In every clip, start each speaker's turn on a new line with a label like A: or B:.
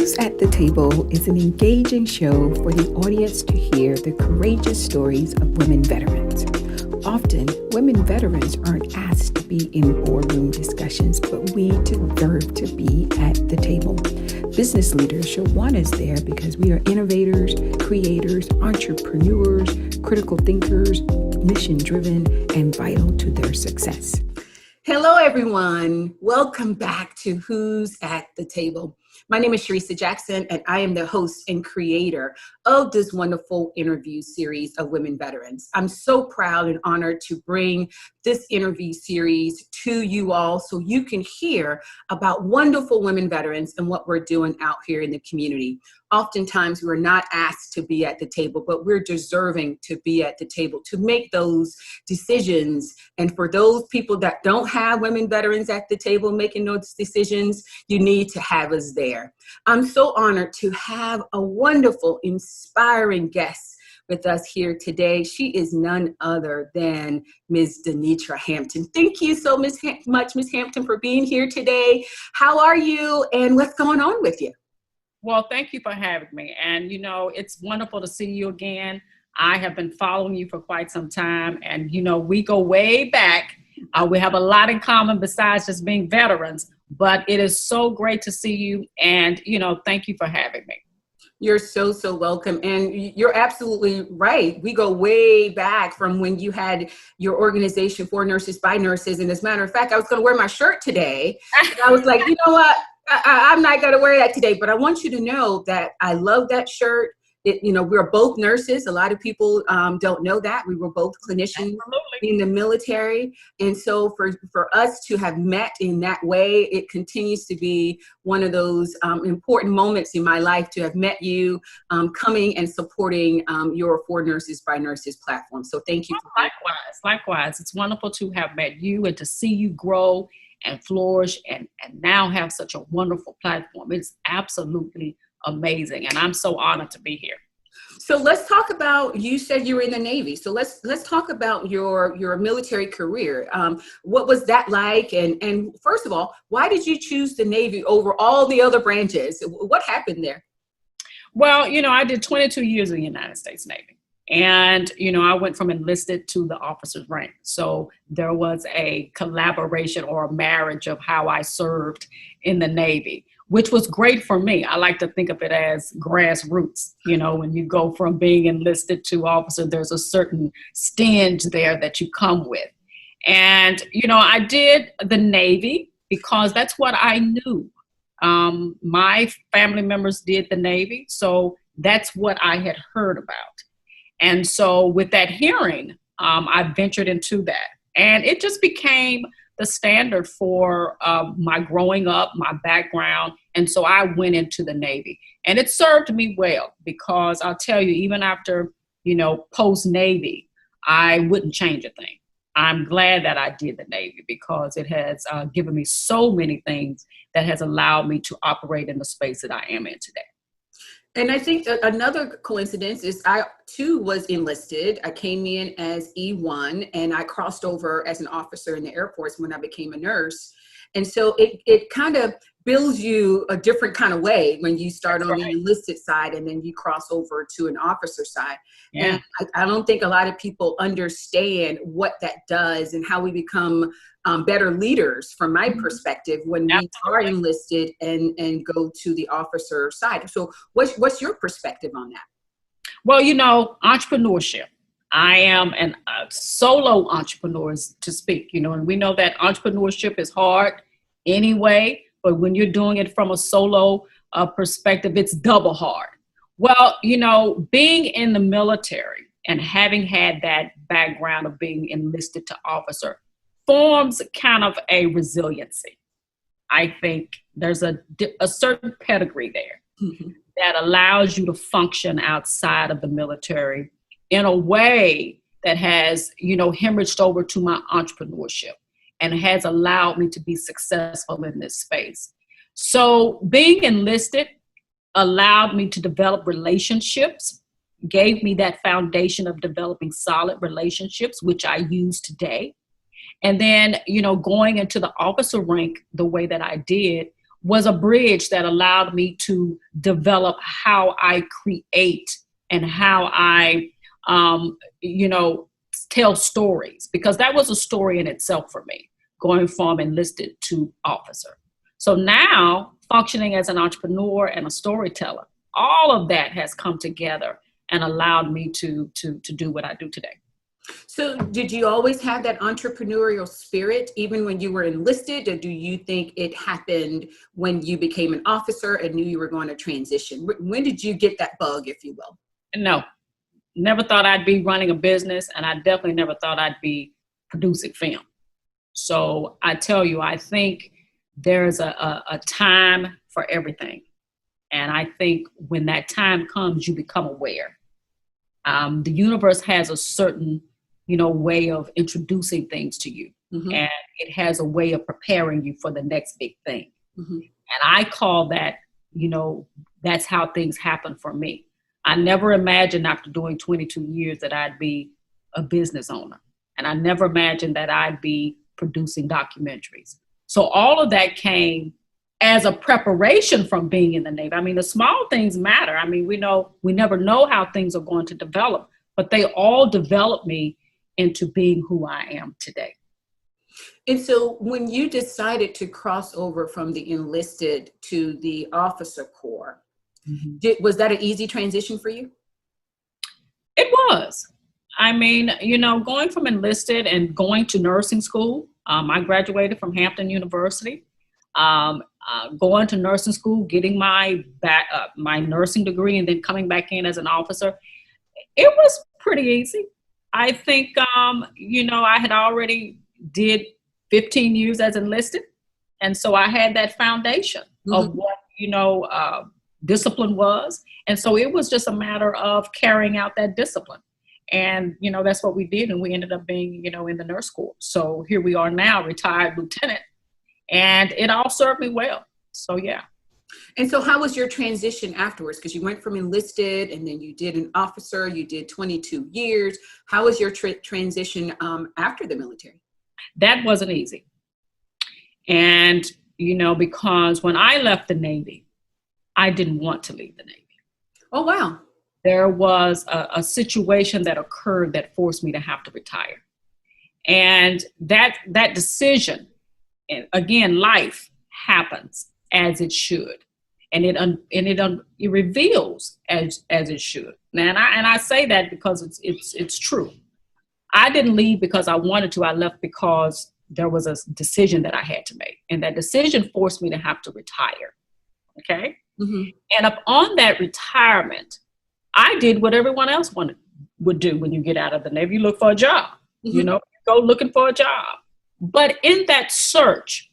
A: Who's at the Table is an engaging show for the audience to hear the courageous stories of women veterans. Often, women veterans aren't asked to be in boardroom discussions, but we deserve to be at the table. Business leaders should want us there because we are innovators, creators, entrepreneurs, critical thinkers, mission-driven, and vital to their success. Hello, everyone. Welcome back to Who's at the Table. My name is Sharissa Jackson, and I am the host and creator of this wonderful interview series of women veterans. I'm so proud and honored to bring this interview series to you all so you can hear about wonderful women veterans and what we're doing out here in the community. Oftentimes, we're not asked to be at the table, but we're deserving to be at the table to make those decisions. And for those people that don't have women veterans at the table making those decisions, you need to have us there. I'm so honored to have a wonderful, inspiring guest with us here today. She is none other than Ms. Denetra Hampton. Thank you so much, Ms. Hampton, for being here today. How are you and what's going on with you?
B: Well, thank you for having me. And, you know, it's wonderful to see you again. I have been following you for quite some time. And, you know, we go way back. We have a lot in common besides just being veterans. But it is so great to see you. And, you know, thank you for having me.
A: You're so welcome. And you're absolutely right. We go way back from when you had your organization for Nurses by Nurses. And as a matter of fact, I was going to wear my shirt today. And I was like, you know what? I'm not going to wear that today, but I want you to know that I love that shirt. We're both nurses. A lot of people don't know that. We were both clinicians in the military. And so for us to have met in that way, it continues to be one of those important moments in my life to have met you coming and supporting your For Nurses by Nurses platform. So thank you.
B: Likewise. It's wonderful to have met you and to see you grow and flourish and now have such a wonderful platform. It's absolutely amazing. And I'm so honored to be here.
A: So let's talk about, you said you were in the Navy. So let's talk about your military career. What was that like? And first of all, why did you choose the Navy over all the other branches? What happened there?
B: Well, you know, I did 22 years in the United States Navy. And, you know, I went from enlisted to the officer's rank. So there was a collaboration or a marriage of how I served in the Navy, which was great for me. I like to think of it as grassroots. You know, when you go from being enlisted to officer, there's a certain stinge there that you come with. And, you know, I did the Navy because that's what I knew. My family members did the Navy, so that's what I had heard about. And so with that hearing, I ventured into that. And it just became the standard for my growing up, my background. And so I went into the Navy. And it served me well because I'll tell you, even after, you know, post-Navy, I wouldn't change a thing. I'm glad that I did the Navy because it has given me so many things that has allowed me to operate in the space that I am in today.
A: And I think another coincidence is I, too, was enlisted. I came in as E1 and I crossed over as an officer in the Air Force when I became a nurse. And so it kind of builds you a different kind of way when you start on the enlisted side and then you cross over to an officer side. Yeah. And I don't think a lot of people understand what that does and how we become better leaders from my perspective when we are enlisted and go to the officer side. So what's your perspective on that?
B: Well, you know, entrepreneurship. I am a solo entrepreneur to speak, you know, and we know that entrepreneurship is hard anyway, but when you're doing it from a solo perspective, it's double hard. Well, you know, being in the military and having had that background of being enlisted to officer forms kind of a resiliency. I think there's a certain pedigree there that allows you to function outside of the military in a way that has, you know, hemorrhaged over to my entrepreneurship and has allowed me to be successful in this space. So being enlisted allowed me to develop relationships, gave me that foundation of developing solid relationships, which I use today. And then, you know, going into the officer rank the way that I did was a bridge that allowed me to develop how I create and how I, tell stories, because that was a story in itself for me, going from enlisted to officer. So now, functioning as an entrepreneur and a storyteller, all of that has come together and allowed me to do what I do today.
A: So did you always have that entrepreneurial spirit even when you were enlisted, or do you think it happened when you became an officer and knew you were going to transition? When did you get that bug, if you will?
B: No, never thought I'd be running a business, and I definitely never thought I'd be producing film. So I tell you, I think there's a time for everything. And I think when that time comes, you become aware. The universe has a certain way of introducing things to you. Mm-hmm. And it has a way of preparing you for the next big thing. Mm-hmm. And I call that, that's how things happen for me. I never imagined after doing 22 years that I'd be a business owner. And I never imagined that I'd be producing documentaries. So all of that came as a preparation from being in the Navy. I mean, the small things matter. I mean, we never know how things are going to develop, but they all developed me into being who I am today.
A: And so when you decided to cross over from the enlisted to the officer corps, mm-hmm. Was that an easy transition for you?
B: It was. I mean, going from enlisted and going to nursing school, I graduated from Hampton University, going to nursing school, getting my nursing degree, and then coming back in as an officer. It was pretty easy. I think, I had already did 15 years as enlisted. And so I had that foundation mm-hmm. of what, discipline was. And so it was just a matter of carrying out that discipline. And, that's what we did. And we ended up being, in the nurse corps. So here we are now, retired lieutenant. And it all served me well. So, yeah.
A: And so how was your transition afterwards? Because you went from enlisted and then you did an officer, you did 22 years. How was your transition after the military?
B: That wasn't easy. And, because when I left the Navy, I didn't want to leave the Navy.
A: Oh, wow.
B: There was a situation that occurred that forced me to have to retire. And that decision, and again, life happens as it should. And it reveals as it should. And I say that because it's true. I didn't leave because I wanted to. I left because there was a decision that I had to make. And that decision forced me to have to retire. Okay? Mm-hmm. And upon that retirement, I did what everyone else would do when you get out of the Navy. You look for a job. Mm-hmm. Go looking for a job. But in that search,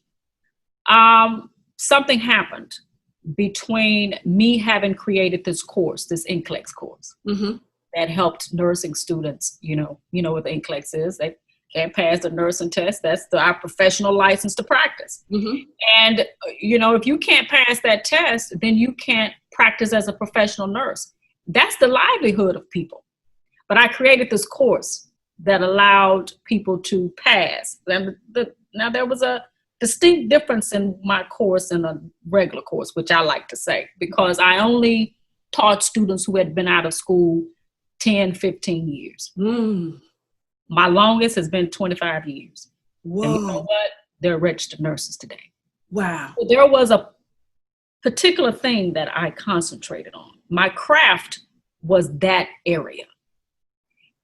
B: something happened between me having created this course, this NCLEX course, mm-hmm. that helped nursing students, you know what the NCLEX is. They can't pass the nursing test. That's our professional license to practice. Mm-hmm. And, if you can't pass that test, then you can't practice as a professional nurse. That's the livelihood of people. But I created this course that allowed people to pass. Now there was a distinct difference in my course and a regular course, which I like to say, because I only taught students who had been out of school 10, 15 years. Mm. My longest has been 25 years. Whoa. And you know what? They're registered nurses today.
A: Wow.
B: So there was a particular thing that I concentrated on. My craft was that area.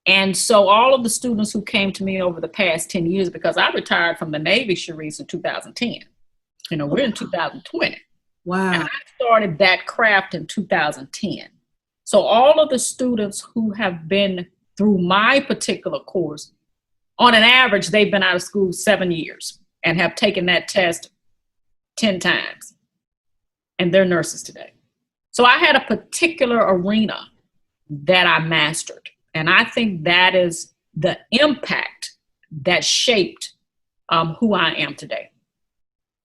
B: And so all of the students who came to me over the past 10 years, because I retired from the Navy, Sharice, in 2010. We're in 2020.
A: Wow.
B: And I started that craft in 2010. So all of the students who have been through my particular course, on an average, they've been out of school 7 years and have taken that test 10 times. And they're nurses today. So I had a particular arena that I mastered. And I think that is the impact that shaped who I am today.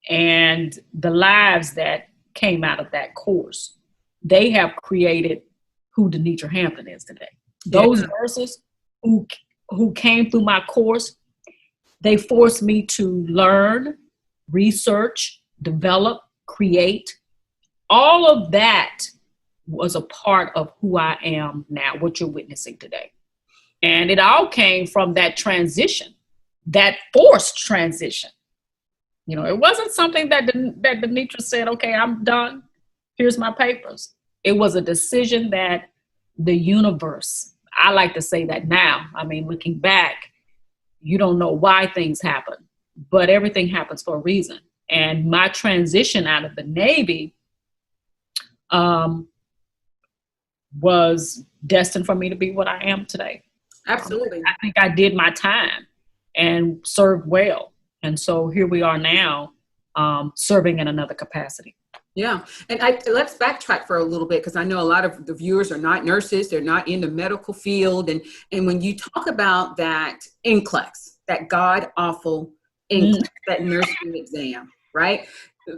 B: And the lives that came out of that course, they have created who Denetra Hampton is today. Those nurses who came through my course, they forced me to learn, research, develop, create, all of that was a part of who I am now, what you're witnessing today. And it all came from that transition, that forced transition. You know, it wasn't something that Denetra said, okay, I'm done. Here's my papers. It was a decision that the universe, I like to say that now. I mean, looking back, you don't know why things happen, but everything happens for a reason. And my transition out of the Navy was destined for me to be what I am today.
C: Absolutely.
B: I think I did my time and served well. And so here we are now, serving in another capacity.
C: Yeah. And let's backtrack for a little bit, because I know a lot of the viewers are not nurses. They're not in the medical field. And when you talk about that NCLEX, that god-awful NCLEX, that nursing exam, right?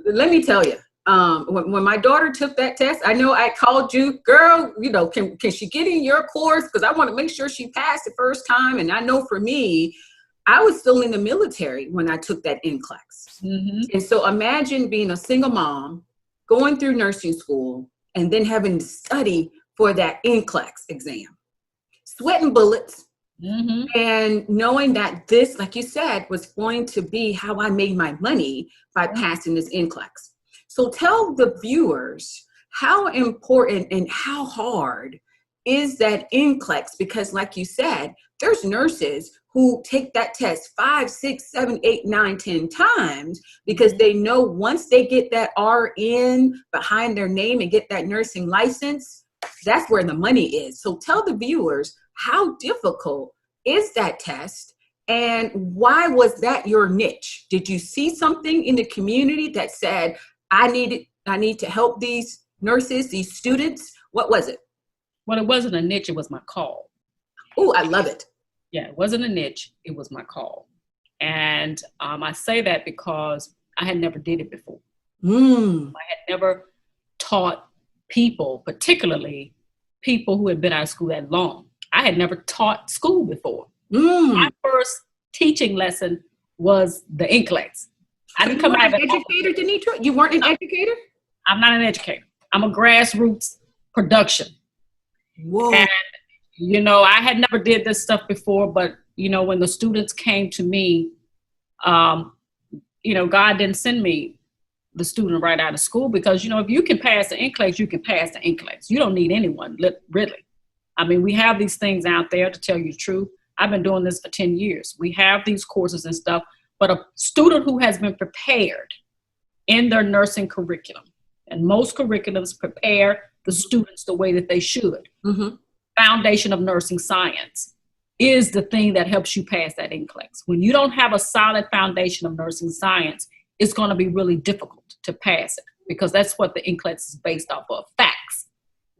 C: Let me tell you, when my daughter took that test, I know I called you, girl, you know, can she get in your course? Because I want to make sure she passed the first time. And I know for me, I was still in the military when I took that NCLEX. Mm-hmm. And so imagine being a single mom, going through nursing school, and then having to study for that NCLEX exam, sweating bullets, mm-hmm. and knowing that this, like you said, was going to be how I made my money by passing this NCLEX. So tell the viewers how important and how hard is that NCLEX, because like you said, there's nurses who take that test 5, 6, 7, 8, 9, 10 times because they know once they get that RN behind their name and get that nursing license, that's where the money is. So tell the viewers, how difficult is that test and why was that your niche? Did you see something in the community that said, I need to help these nurses, these students? What was it?
B: Well, it wasn't a niche, it was my call.
C: Oh, I love it.
B: Yeah, it wasn't a niche, it was my call. And I say that because I had never did it before. I had never taught people, particularly people who had been out of school that long. I had never taught school before. My first teaching lesson was the NCLEX. I didn't come out of an
C: educator, Denetra? You weren't an educator?
B: I'm not an educator. I'm a grassroots production.
C: Whoa.
B: And you know, I had never did this stuff before, but, you know, when the students came to me, you know, God didn't send me the student right out of school because, you know, if you can pass the NCLEX, you can pass the NCLEX. You don't need anyone, really. I mean, we have these things out there, to tell you the truth. I've been doing this for 10 years. We have these courses and stuff, but a student who has been prepared in their nursing curriculum, and most curriculums prepare the students the way that they should. Mm-hmm. Foundation of nursing science is the thing that helps you pass that NCLEX. When you don't have a solid foundation of nursing science, it's going to be really difficult to pass it because that's what the NCLEX is based off of, facts,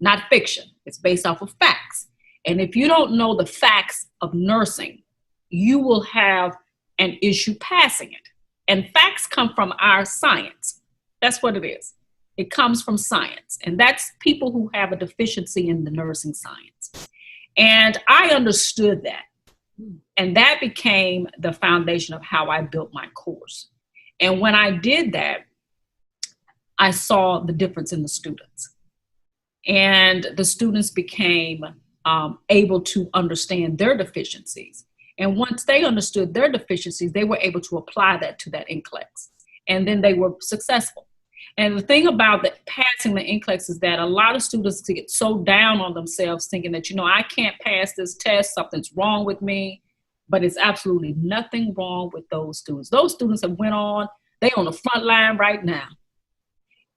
B: not fiction. It's based off of facts. And if you don't know the facts of nursing, you will have an issue passing it. And facts come from our science. That's what it is. It comes from science, and that's people who have a deficiency in the nursing science. And I understood that, and that became the foundation of how I built my course. And when I did that, I saw the difference in the students, and the students became able to understand their deficiencies. And once they understood their deficiencies, they were able to apply that to that NCLEX, and then they were successful. And the thing about passing the NCLEX is that a lot of students get so down on themselves thinking that, you know, I can't pass this test, something's wrong with me, but it's absolutely nothing wrong with those students. Those students have went on, they on the front line right now.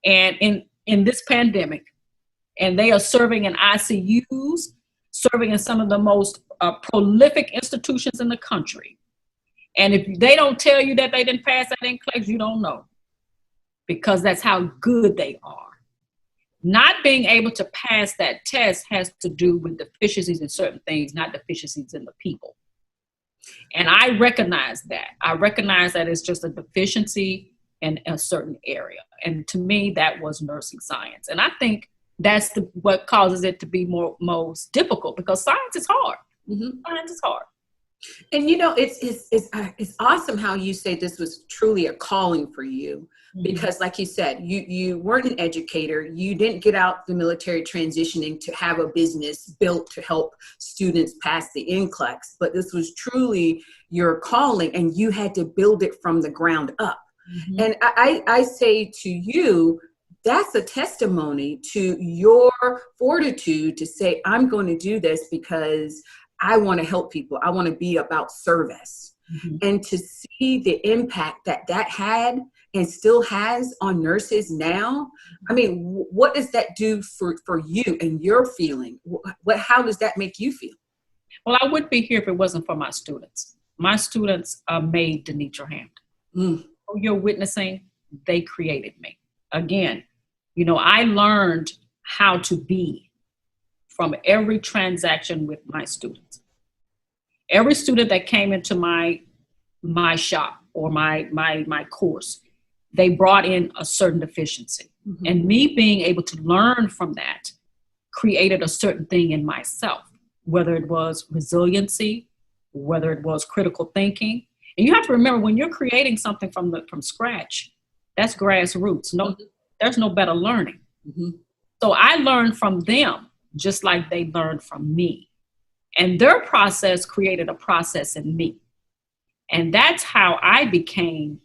B: And in this pandemic, and they are serving in ICUs, serving in some of the most prolific institutions in the country. And if they don't tell you that they didn't pass that NCLEX, you don't know. Because that's how good they are. Not being able to pass that test has to do with deficiencies in certain things, not deficiencies in the people. And I recognize that. I recognize that it's just a deficiency in a certain area. And to me, that was nursing science. And I think that's what causes it to be most difficult, because science is hard. Mm-hmm. Science is hard.
C: And it's awesome how you say this was truly a calling for you, because like you said, you weren't an educator. You didn't get out the military transitioning to have a business built to help students pass the NCLEX, but this was truly your calling, and you had to build it from the ground up. And I say to you, that's a testimony to your fortitude to say, I'm going to do this because I want to help people. I want to be about service. And to see the impact that had and still has on nurses now. I mean, what does that do for you and your feeling? How does that make you feel?
B: Well, I wouldn't be here if it wasn't for my students. My students made Denetra Hampton. You're witnessing, they created me. Again, I learned how to be from every transaction with my students. Every student that came into my shop or my course, they brought in a certain deficiency. And me being able to learn from that created a certain thing in myself, whether it was resiliency, whether it was critical thinking. And you have to remember, when you're creating something from scratch, that's grassroots. There's no better learning. So I learned from them just like they learned from me. And their process created a process in me. And that's how I became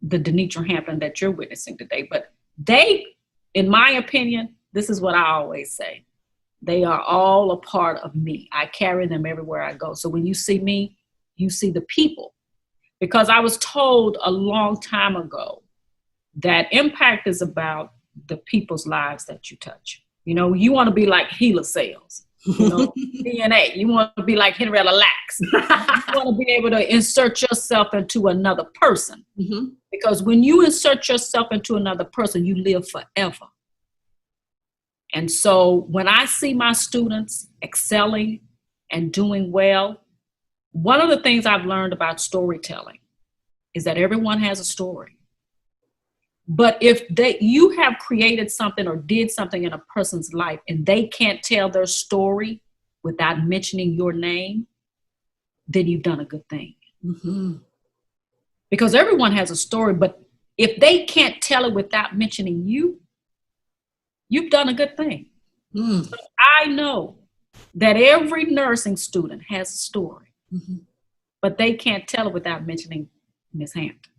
B: the Denetra Hampton that you're witnessing today. But they, in my opinion, this is what I always say, they are all a part of me. I carry them everywhere I go. So when you see me, you see the people. Because I was told a long time ago that impact is about the people's lives that you touch. You want to be like HeLa cells, DNA. You want to be like Henrietta Lacks. You want to be able to insert yourself into another person. Because when you insert yourself into another person, you live forever. And so when I see my students excelling and doing well, one of the things I've learned about storytelling is that everyone has a story. But if you have created something or did something in a person's life and they can't tell their story without mentioning your name, then you've done a good thing. Because everyone has a story, but if they can't tell it without mentioning you, you've done a good thing. So I know that every nursing student has a story, but they can't tell it without mentioning Miss Hampton.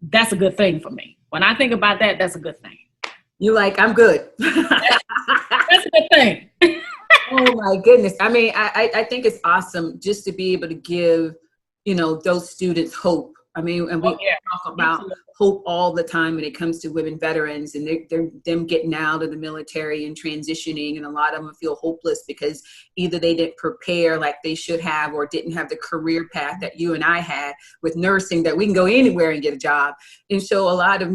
B: That's a good thing for me. When I think about that, that's a good thing.
C: You like, I'm good.
B: That's a good thing.
C: Oh my goodness. I mean, I think it's awesome just to be able to give, those students hope. I mean, and we talk about hope all the time when it comes to women veterans, and they're them getting out of the military and transitioning, and a lot of them feel hopeless because either they didn't prepare like they should have, or didn't have the career path that you and I had with nursing, that we can go anywhere and get a job. And so a lot of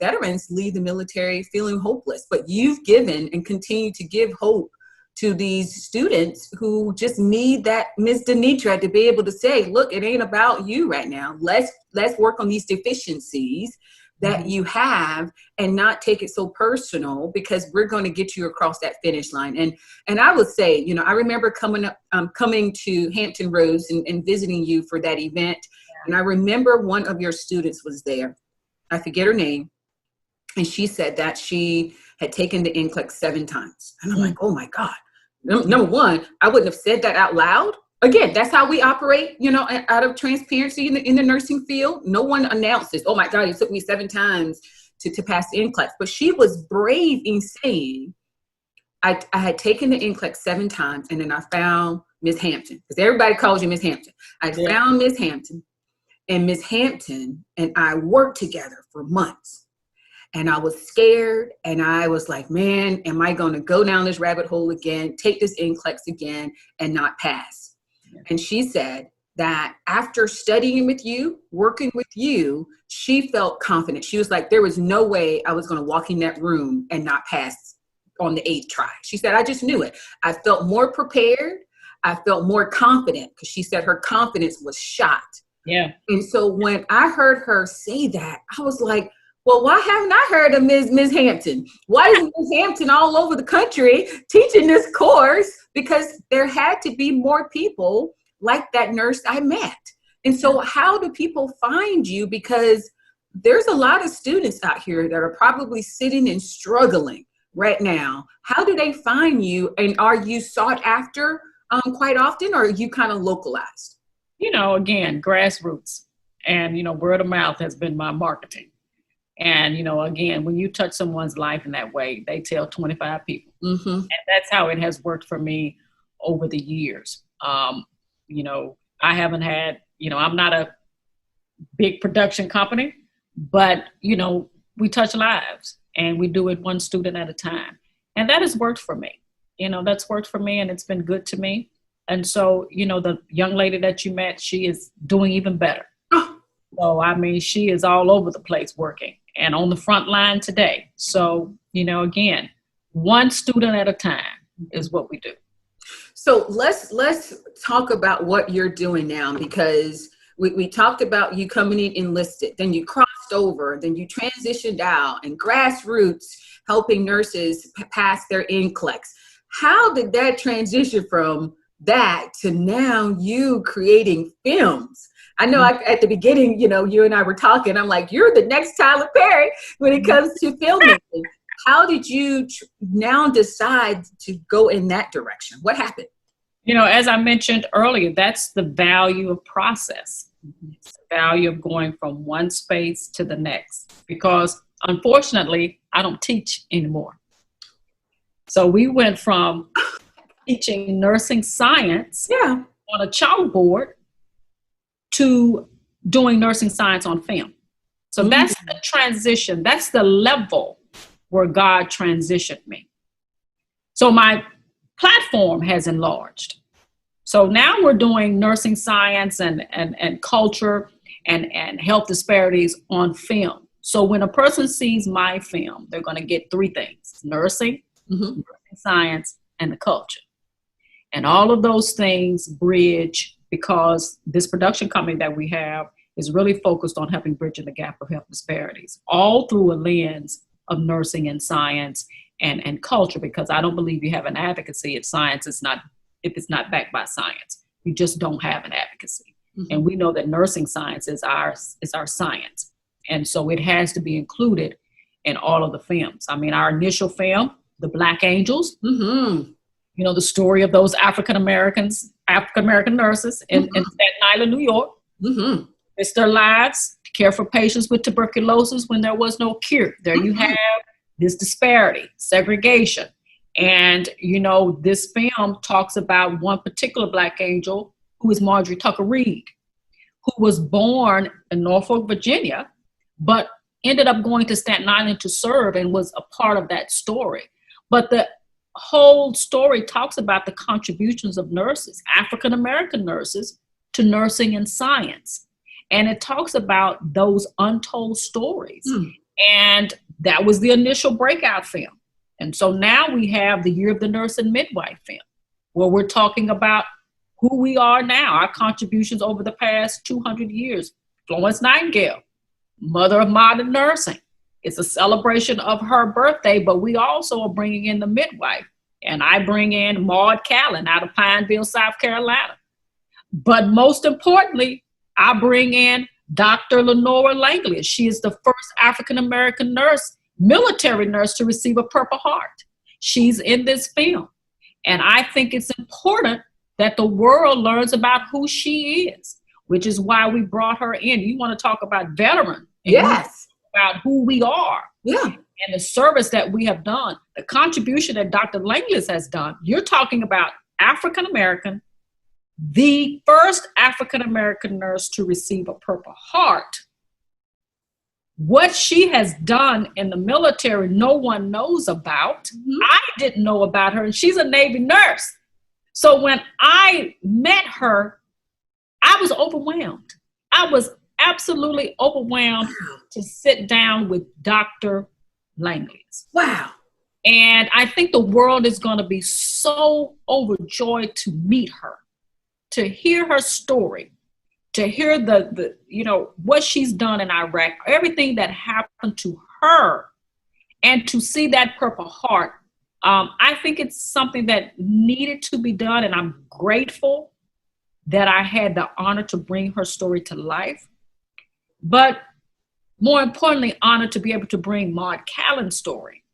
C: veterans leave the military feeling hopeless, but you've given and continue to give hope to these students who just need that Ms. Denetra to be able to say, look, it ain't about you right now. Let's work on these deficiencies that you have and not take it so personal, because we're going to get you across that finish line. And I would say, I remember coming to Hampton Roads and visiting you for that event. And I remember one of your students was there. I forget her name. And she said that she had taken the NCLEX 7 times. And I'm like, oh my God. Number one, I wouldn't have said that out loud. Again, that's how we operate, out of transparency in the nursing field. No one announces, oh my God, it took me 7 times to pass the NCLEX. But she was brave in saying, I had taken the NCLEX 7 times, and then I found Miss Hampton, because everybody calls you Miss Hampton. I found Miss Hampton, and Miss Hampton and I worked together for months. And I was scared, and I was like, man, am I going to go down this rabbit hole again, take this NCLEX again, and not pass? Yeah. And she said that after studying with you, working with you, she felt confident. She was like, there was no way I was going to walk in that room and not pass on the 8th try. She said, I just knew it. I felt more prepared. I felt more confident, because she said her confidence was shot.
B: Yeah.
C: And so when I heard her say that, I was like, Well, why haven't I heard of Ms. Hampton? Why is Ms. Hampton all over the country teaching this course? Because there had to be more people like that nurse I met. And so how do people find you? Because there's a lot of students out here that are probably sitting and struggling right now. How do they find you? And are you sought after quite often, or are you kind of localized?
B: Again, grassroots and, word of mouth has been my marketing. And, again, when you touch someone's life in that way, they tell 25 people. Mm-hmm. And that's how it has worked for me over the years. I haven't had, I'm not a big production company, but, we touch lives and we do it one student at a time. And that has worked for me. That's worked for me and it's been good to me. And so, the young lady that you met, she is doing even better. So, she is all over the place working and on the front line today. So, again, one student at a time is what we do.
C: So let's talk about what you're doing now, because we talked about you coming in enlisted, then you crossed over, then you transitioned out, and grassroots helping nurses pass their NCLEX. How did that transition from that to now you creating films? I know at the beginning, you and I were talking, I'm like, you're the next Tyler Perry when it comes to filmmaking. How did you now decide to go in that direction? What happened?
B: As I mentioned earlier, that's the value of process. It's the value of going from one space to the next, because unfortunately, I don't teach anymore. So we went from teaching nursing science on a chalkboard to doing nursing science on film. So that's the transition. That's the level where God transitioned me. So my platform has enlarged. So now we're doing nursing science and culture and health disparities on film. So when a person sees my film, they're going to get three things: nursing, nursing science, and the culture. And all of those things bridge, because this production company that we have is really focused on helping bridge the gap of health disparities, all through a lens of nursing and science and culture, because I don't believe you have an advocacy if it's not backed by science. You just don't have an advocacy. Mm-hmm. And we know that nursing science is our science. And so it has to be included in all of the films. Our initial film, The Black Angels, the story of those African-American nurses in Staten Island, New York, risked their lives to care for patients with tuberculosis when there was no cure. There you have this disparity, segregation. And, this film talks about one particular Black angel, who is Marjorie Tucker Reed, who was born in Norfolk, Virginia, but ended up going to Staten Island to serve and was a part of that story. But the whole story talks about the contributions of nurses, African-American nurses, to nursing and science. And it talks about those untold stories. And that was the initial breakout film. And so now we have the Year of the Nurse and Midwife film, where we're talking about who we are now, our contributions over the past 200 years. Florence Nightingale, mother of modern nursing. It's a celebration of her birthday, but we also are bringing in the midwife. And I bring in Maud Callan out of Pineville, South Carolina. But most importantly, I bring in Dr. Lenora Langley. She is the first African-American nurse, military nurse, to receive a Purple Heart. She's in this film. And I think it's important that the world learns about who she is, which is why we brought her in. You want to talk about veteran.
C: Yes.
B: About who we are.
C: Yeah.
B: And the service that we have done, the contribution that Dr. Langley has done. You're talking about African-American, the first African-American nurse to receive a Purple Heart. What she has done in the military, no one knows about. I didn't know about her, and she's a Navy nurse. So when I met her, I was overwhelmed. I was absolutely overwhelmed to sit down with Dr. Langley.
C: Wow.
B: And I think the world is going to be so overjoyed to meet her, to hear her story, to hear the what she's done in Iraq, everything that happened to her, and to see that Purple Heart, I think it's something that needed to be done, and I'm grateful that I had the honor to bring her story to life. But more importantly, honored to be able to bring Maud Callen's story.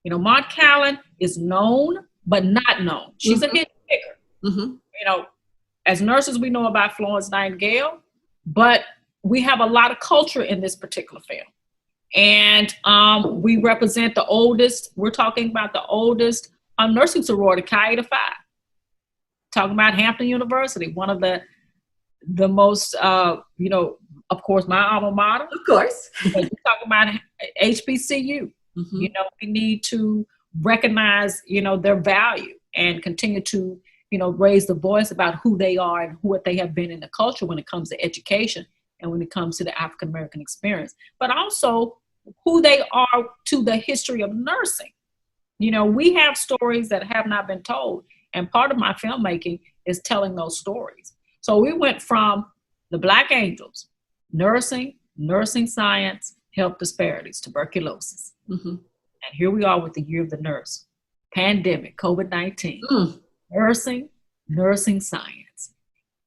B: Maud Callen is known, but not known. She's a hidden figure. As nurses, we know about Florence Nightingale, but we have a lot of culture in this particular film. And we represent the oldest, we're talking about the oldest nursing sorority, Chi Eta Phi. Talking about Hampton University, one of the most, of course, my alma mater.
C: Of course.
B: But we're talking about HBCU. We need to recognize, their value and continue to, raise the voice about who they are and what they have been in the culture when it comes to education and when it comes to the African American experience, but also who they are to the history of nursing. We have stories that have not been told, and part of my filmmaking is telling those stories. So we went from the Black Angels, nursing science, health disparities, tuberculosis. And here we are with the Year of the Nurse, pandemic, COVID-19, nursing science,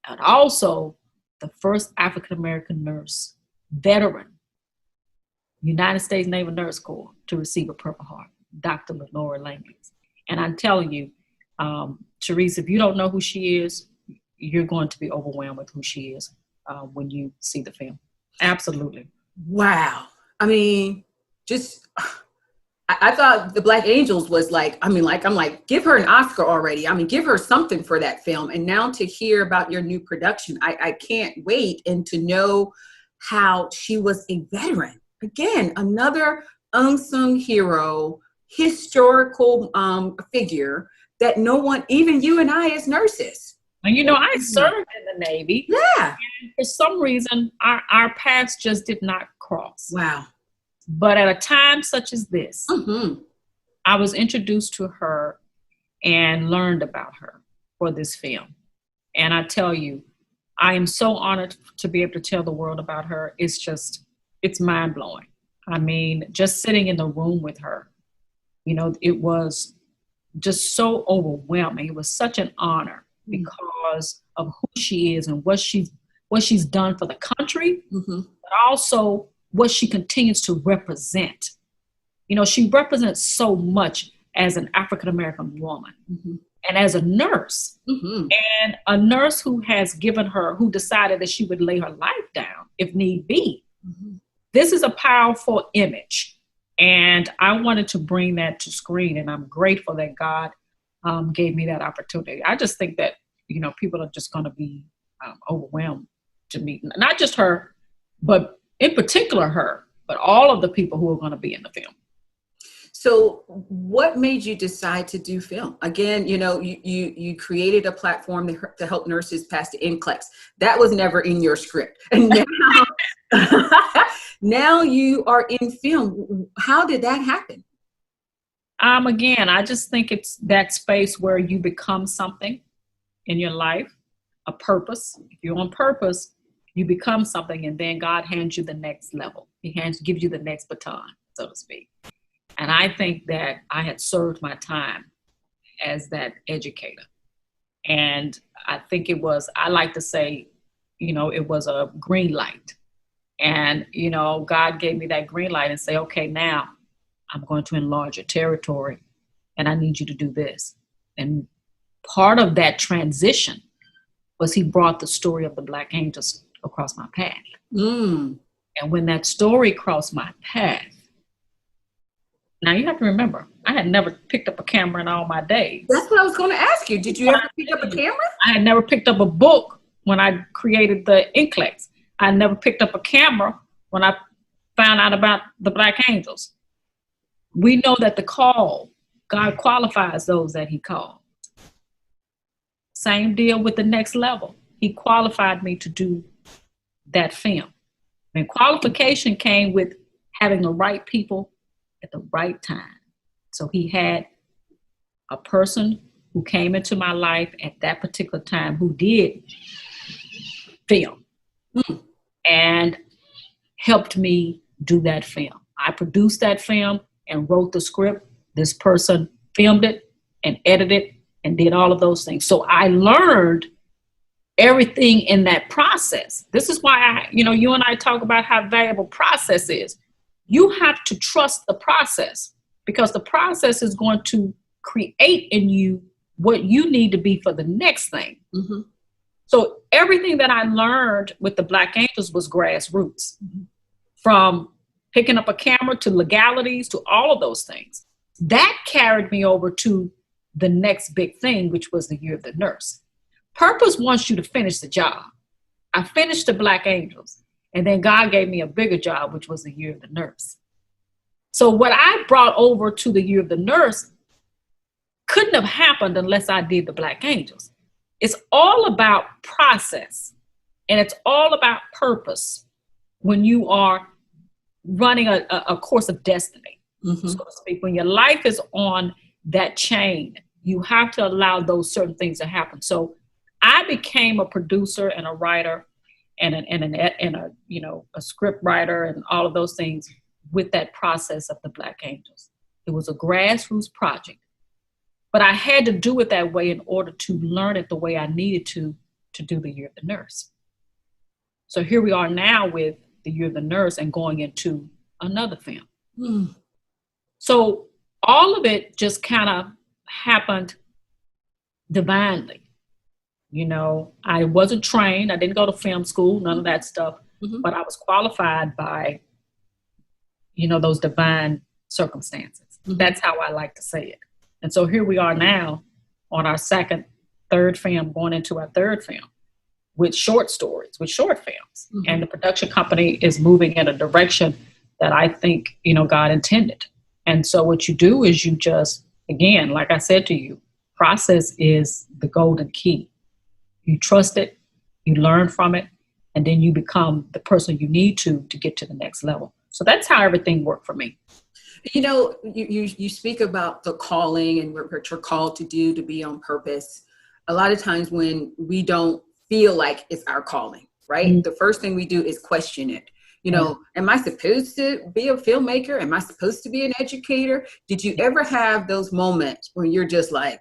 B: and also the first African-American nurse, veteran, United States Naval Nurse Corps, to receive a Purple Heart, Dr. Lenora Langley. And I'm telling you, Therese, if you don't know who she is, you're going to be overwhelmed with who she is when you see the film. Absolutely.
C: Wow. I mean, I thought the Black Angels was I'm like, give her an Oscar already. I mean, give her something for that film. And now to hear about your new production, I can't wait, and to know how she was a veteran. Again, another unsung hero, historical figure that no one, even you and I as nurses.
B: And I served in the Navy.
C: Yeah.
B: And for some reason, our paths just did not cross.
C: Wow.
B: But at a time such as this, I was introduced to her and learned about her for this film. And I tell you, I am so honored to be able to tell the world about her. It's mind blowing. I mean, just sitting in the room with her, it was just so overwhelming. It was such an honor because of who she is and what she's done for the country, but also what she continues to represent. She represents so much as an African-American woman and as a nurse, and a nurse who decided that she would lay her life down if need be. This is a powerful image, and I wanted to bring that to screen, and I'm grateful that God gave me that opportunity. I just think that, people are just going to be overwhelmed to meet, not just her, but in particular her, but all of the people who are going to be in the film.
C: So what made you decide to do film? Again, you created a platform to help nurses pass the NCLEX. That was never in your script. And now you are in film. How did that happen?
B: Again, I just think it's that space where you become something in your life, a purpose. If you're on purpose, you become something, and then God hands you the next level. He gives you the next baton, so to speak. And I think that I had served my time as that educator. And I think I like to say, it was a green light. And, God gave me that green light and say, okay, now I'm going to enlarge your territory and I need you to do this. And part of that transition was he brought the story of the Black Angels across my path. And when that story crossed my path, now you have to remember, I had never picked up a camera in all my days.
C: That's what I was going to ask you. Did you ever pick up a camera?
B: I had never picked up a book when I created the NCLEX. I never picked up a camera when I found out about the Black Angels. We know that the call, God qualifies those that he called. Same deal with the next level. He qualified me to do that film. And qualification came with having the right people at the right time. So he had a person who came into my life at that particular time who did film. and helped me do that film. I produced that film and wrote the script. This person filmed it and edited it and did all of those things. So I learned everything in that process. This is why you and I talk about how valuable process is. You have to trust the process, because the process is going to create in you what you need to be for the next thing. Mm-hmm. So everything that I learned with the Black Angels was grassroots, from picking up a camera to legalities to all of those things. That carried me over to the next big thing, which was the Year of the Nurse. Purpose wants you to finish the job. I finished the Black Angels, and then God gave me a bigger job, which was the Year of the Nurse. So what I brought over to the Year of the Nurse couldn't have happened unless I did the Black Angels. It's all about process, and it's all about purpose when you are running a course of destiny, so to speak. When your life is on that chain, you have to allow those certain things to happen. So I became a producer and a writer and a script writer and all of those things with that process of the Black Angels. It was a grassroots project, but I had to do it that way in order to learn it the way I needed to do the Year of the Nurse. So here we are now with the Year of the Nurse and going into another film. So all of it just kind of happened divinely. I wasn't trained. I didn't go to film school, none of that stuff, but I was qualified by, those divine circumstances. That's how I like to say it. And so here we are now on our third film, going into our third film with short stories, with short films. And the production company is moving in a direction that I think, God intended. And so what you do is you just, again, like I said to you, process is the golden key. You trust it, you learn from it, and then you become the person you need to get to the next level. So that's how everything worked for me.
C: You speak about the calling and what you're called to do, to be on purpose. A lot of times when we don't feel like it's our calling, right? The first thing we do is question it. Am I supposed to be a filmmaker? Am I supposed to be an educator? Did you ever have those moments where you're just like,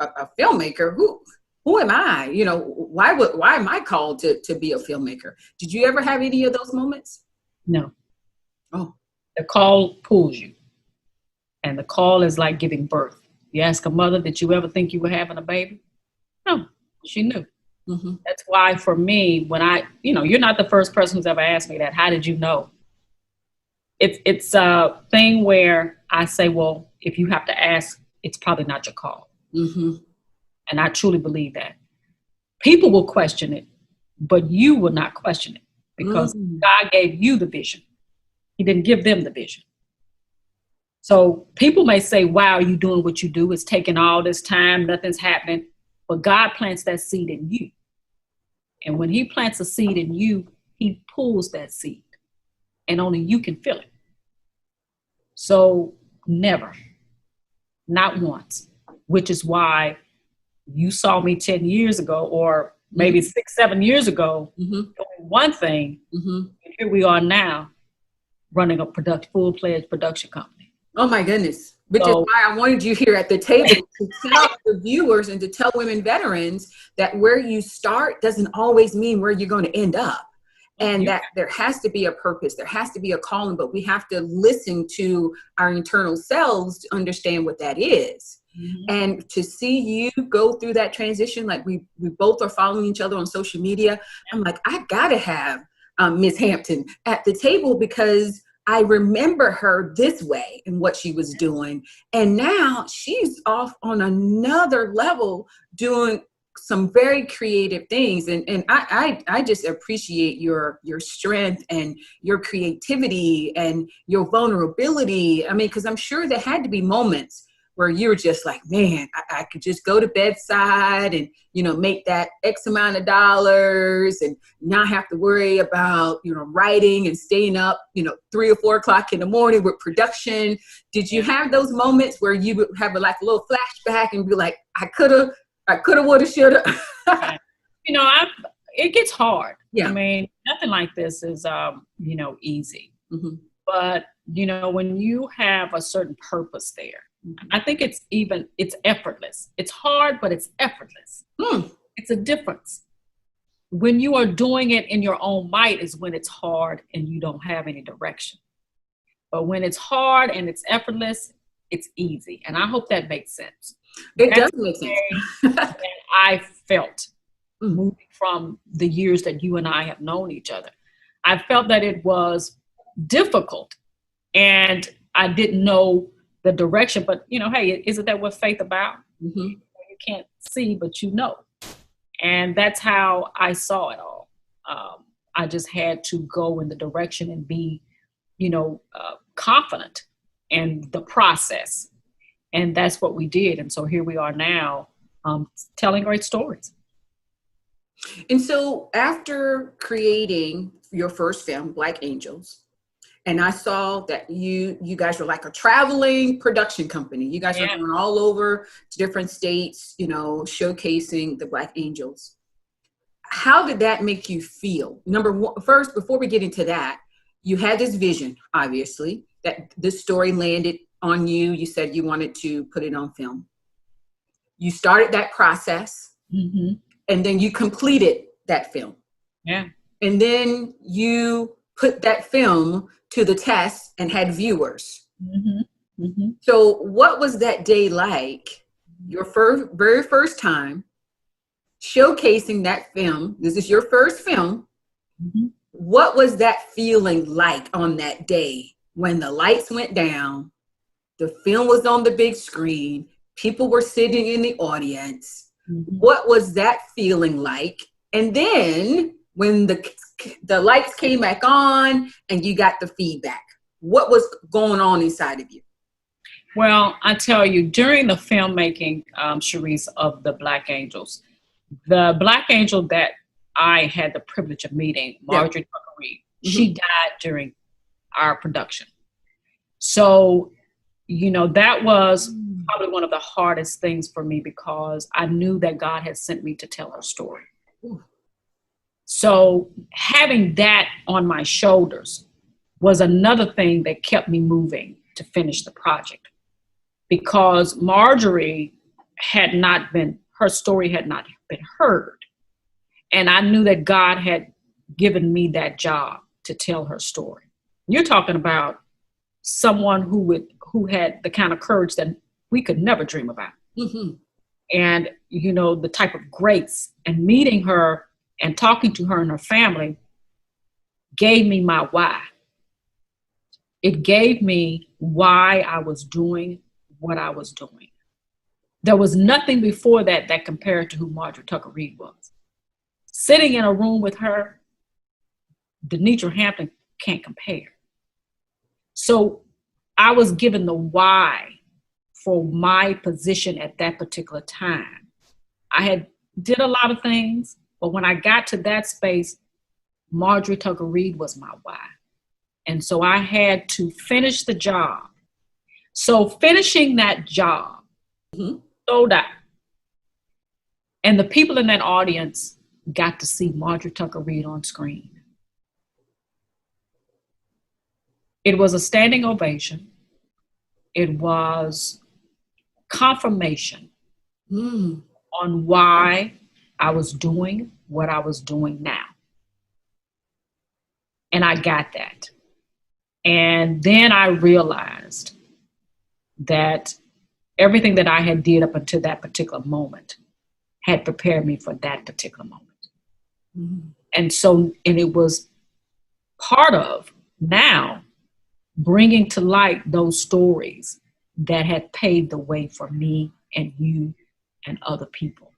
C: a filmmaker? Who am I? Why am I called to be a filmmaker? Did you ever have any of those moments?
B: No.
C: Oh.
B: The call pulls you. And the call is like giving birth. You ask a mother, did you ever think you were having a baby? No, she knew. That's why for me, when you're not the first person who's ever asked me that. How did you know? It's a thing where I say, well, if you have to ask, it's probably not your call. And I truly believe that. People will question it, but you will not question it, because God gave you the vision. He didn't give them the vision. So people may say, why are you doing what you do? It's taking all this time, nothing's happening. But God plants that seed in you. And when he plants a seed in you, he pulls that seed. And only you can feel it. So never, not once, which is why you saw me 10 years ago, or maybe 6-7 years ago, doing one thing. And here we are now running a full-fledged production company.
C: Oh my goodness. Which is why I wanted you here at the table to tell the viewers and to tell women veterans that where you start doesn't always mean where you're going to end up. And that there has to be a purpose, there has to be a calling, but we have to listen to our internal selves to understand what that is. And to see you go through that transition, like we both are following each other on social media. I'm like, I gotta have Miss Hampton at the table, because I remember her this way and what she was doing. And now she's off on another level doing some very creative things. And I just appreciate your strength and your creativity and your vulnerability. I mean, because I'm sure there had to be moments where you're just like, man, I could just go to bedside and, make that X amount of dollars and not have to worry about, writing and staying up, 3 or 4 o'clock in the morning with production. Did you have those moments where you would have a little flashback and be like, I coulda, woulda, shoulda?
B: it gets hard.
C: Yeah.
B: I mean, nothing like this is, easy.
C: Mm-hmm.
B: But, when you have a certain purpose there, I think it's effortless. It's hard, but it's effortless. It's a difference. When you are doing it in your own might is when it's hard and you don't have any direction. But when it's hard and it's effortless, it's easy. And I hope that makes sense.
C: It does make sense.
B: That I felt moving from the years that you and I have known each other. I felt that it was difficult and I didn't know the direction, but hey, isn't that what faith about?
C: Mm-hmm.
B: You can't see, but you know. And that's how I saw it all. I just had to go in the direction and be, confident in the process. And that's what we did. And so here we are now, telling great stories.
C: And so after creating your first film, Black Angels, and I saw that you guys were like a traveling production company. You guys are going all over to different states, showcasing the Black Angels. How did that make you feel? Number one, first, before we get into that, you had this vision, obviously, that this story landed on you. You said you wanted to put it on film. You started that process, and then you completed that film.
B: Yeah.
C: And then you put that film to the test and had viewers. So what was that day like, your very first time showcasing that film? This is your first film. What was that feeling like on that day when the lights went down, the film was on the big screen, people were sitting in the audience? What was that feeling like? And then when the lights came back on and you got the feedback, what was going on inside of you?
B: Well, I tell you, during the filmmaking, Sharice, of the Black Angels, the Black Angel that I had the privilege of meeting, Marjorie Tucker Reed, she died during our production. So, that was probably one of the hardest things for me because I knew that God had sent me to tell her story. So having that on my shoulders was another thing that kept me moving to finish the project, because Marjorie her story had not been heard. And I knew that God had given me that job to tell her story. You're talking about someone who had the kind of courage that we could never dream about. And, the type of grace, and meeting her and talking to her and her family gave me my why. It gave me why I was doing what I was doing. There was nothing before that compared to who Marjorie Tucker Reed was. Sitting in a room with her, Denetra Hampton can't compare. So I was given the why for my position at that particular time. I had did a lot of things, but when I got to that space, Marjorie Tucker Reed was my why. And so I had to finish the job. So finishing that job, sold out. And the people in that audience got to see Marjorie Tucker Reed on screen. It was a standing ovation. It was confirmation on why I was doing what I was doing now. And I got that. And then I realized that everything that I had did up until that particular moment had prepared me for that particular moment. And it was part of now bringing to light those stories that had paved the way for me and you and other people.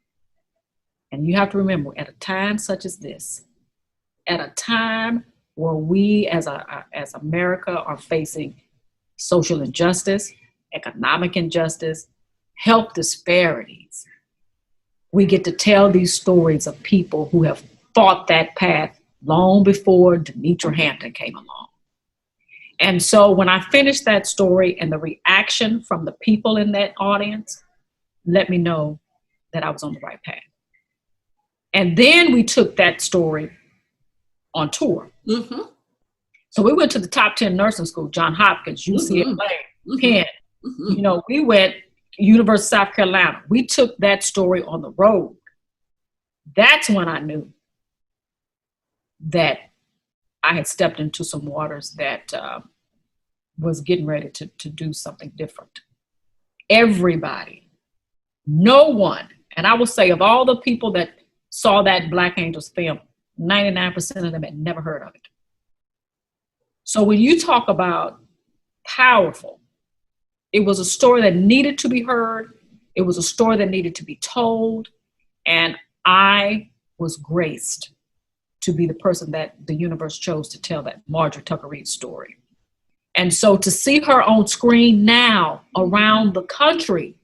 B: And you have to remember, at a time such as this, at a time where we as America are facing social injustice, economic injustice, health disparities, we get to tell these stories of people who have fought that path long before Denetra Hampton came along. And so when I finished that story and the reaction from the people in that audience let me know that I was on the right path. And then we took that story on tour.
C: Mm-hmm.
B: So we went to the top 10 nursing school, Johns Hopkins, UCLA,
C: Mm-hmm.
B: Penn.
C: Mm-hmm.
B: You know, we went University of South Carolina. We took that story on the road. That's when I knew that I had stepped into some waters that was getting ready to do something different. Everybody, no one, and I will say of all the people that saw that Black Angels film, 99% of them had never heard of it. So when you talk about powerful, it was a story that needed to be heard. It was a story that needed to be told. And I was graced to be the person that the universe chose to tell that Marjorie Tucker Reid story. And so to see her on screen now around the country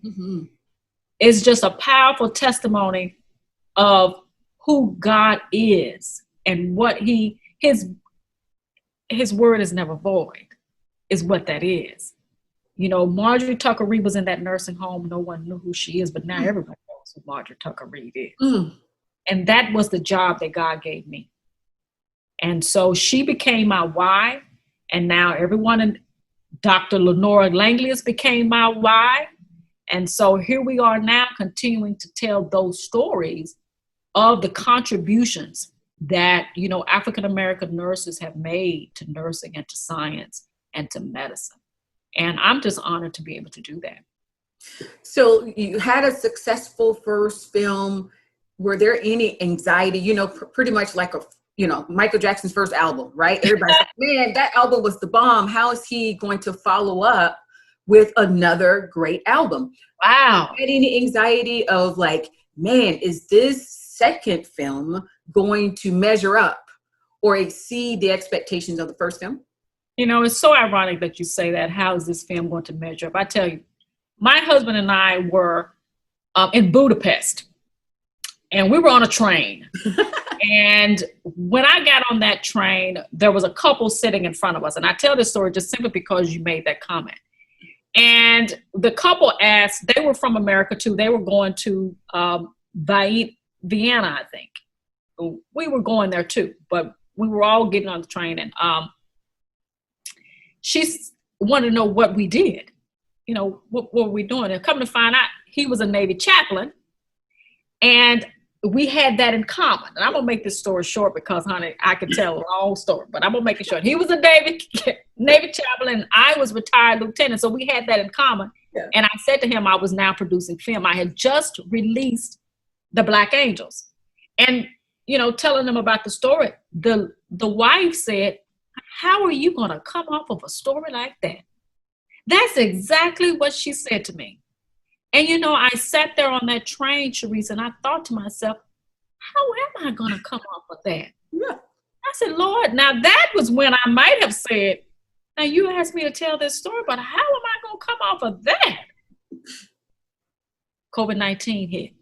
B: is just a powerful testimony of who God is and what his word is never void, is what that is. You know, Marjorie Tucker Reid was in that nursing home. No one knew who she is, but now everybody knows who Marjorie Tucker Reid is. And that was the job that God gave me. And so she became my why. And now everyone in Dr. Lenora Langlius became my why. And so here we are now continuing to tell those stories of the contributions that, you know, African-American nurses have made to nursing and to science and to medicine. And I'm just honored to be able to do that.
C: So you had a successful first film. Were there any anxiety, you know, pretty much like Michael Jackson's first album, right? Everybody's like, man, that album was the bomb. How is he going to follow up with another great album?
B: Wow.
C: Had any anxiety of like, man, is this second film going to measure up or exceed the expectations of the first film?
B: You know, it's so ironic that you say that. How is this film going to measure up? I tell you, my husband and I were in Budapest, and we were on a train. And when I got on that train, there was a couple sitting in front of us. And I tell this story just simply because you made that comment. And the couple asked, they were from America too. They were going to Vienna, I think. We were going there too, but we were all getting on the train. And she wanted to know what we did. You know, what were we doing? And come to find out, he was a Navy chaplain. And we had that in common. And I'm going to make this story short because, honey, I could tell a long story, but I'm going to make it short. He was a Navy chaplain, and I was retired lieutenant, so we had that in common. Yeah. And I said to him I was now producing film. I had just released The Black Angels. And, you know, telling them about the story, the wife said, how are you going to come off of a story like that? That's exactly what she said to me. And, you know, I sat there on that train, Sharice, and I thought to myself, how am I going to come off of that? Yeah. I said, Lord, now that was when I might have said, now you asked me to tell this story, but how am I going to come off of that? COVID-19 hit.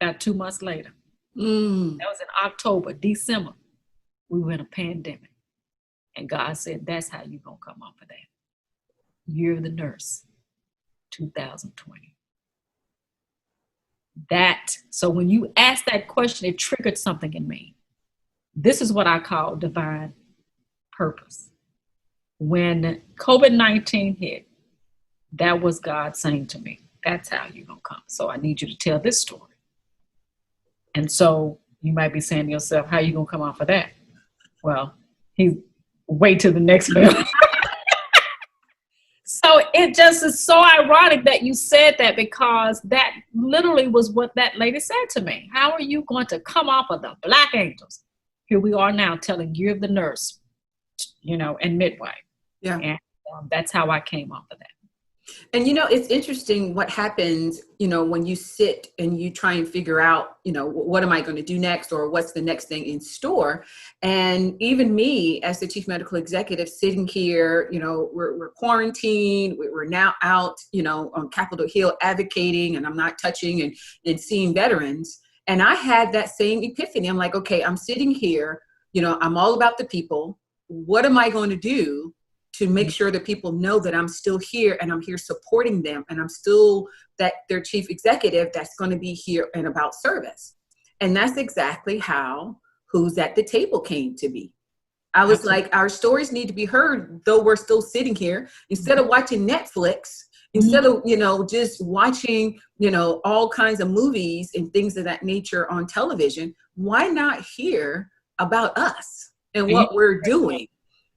B: About 2 months later. That was in October, December. We were in a pandemic. And God said, that's how you're going to come off of that. Year of the Nurse, 2020. So when you asked that question, it triggered something in me. This is what I call divine purpose. When COVID-19 hit, that was God saying to me, that's how you're going to come. So I need you to tell this story. And so you might be saying to yourself, how are you going to come off of that? Well, wait till the next film. So it just is so ironic that you said that, because that literally was what that lady said to me. How are you going to come off of The Black Angels? Here we are now telling Year of the Nurse, you know, and Midwife. Yeah. And that's how I came off of that.
C: And, you know, it's interesting what happens, you know, when you sit and you try and figure out, you know, what am I going to do next, or what's the next thing in store? And even me as the chief medical executive sitting here, you know, we're quarantined. We're now out, you know, on Capitol Hill advocating, and I'm not touching and seeing veterans. And I had that same epiphany. I'm like, okay, I'm sitting here, you know, I'm all about the people. What am I going to do to make sure that people know that I'm still here and I'm here supporting them, and I'm still their chief executive that's going to be here and about service. And that's exactly how Who's at the Table came to be. I was like, our stories need to be heard, though we're still sitting here. Instead of watching Netflix, instead of, just watching, all kinds of movies and things of that nature on television, why not hear about us and what we're doing?